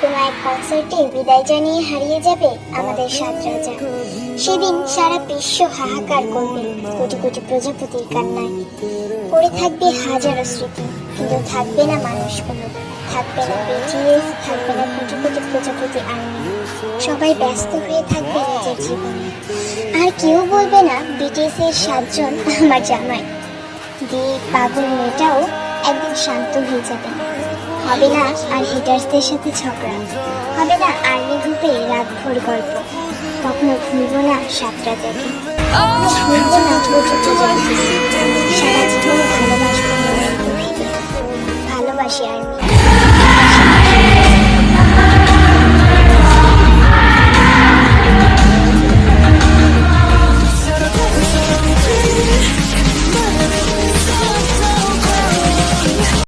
কোনো এক কনসার্টে বিদায় জানিয়ে হারিয়ে যাবে আমাদের সাত রাজা। সেদিন সারা বিশ্ব হাহাকার করবে কোটি কোটি প্রজাপতির কান্নায়। পড়ে থাকবে হাজারো স্মৃতি, কিন্তু থাকবে না মানুষগুলো, থাকবে না বিটিএস, থাকবে না কোটি কোটি প্রজাপতি আর্মি। সবাই ব্যস্ত হয়ে থাকবে নিজের জীবনে, আর কেউ বলবে না বিটিএস এর 7 জন আমার জামাই। পাগল মেয়েটাও একদিন শান্ত হয়ে যাবে। হবে না আর হেটার্সদের সাথে ঝগড়া, হবে না আর্মি গ্রুপে রাতভর গল্প। কখনো ভুলবো না সাত রাজাকে, কখনো ভুলবো না প্রযুক্ত জয়কে। সারা জীবন ভালোবাসবো মনের গভীরে, ভালোবাসি আর্মি।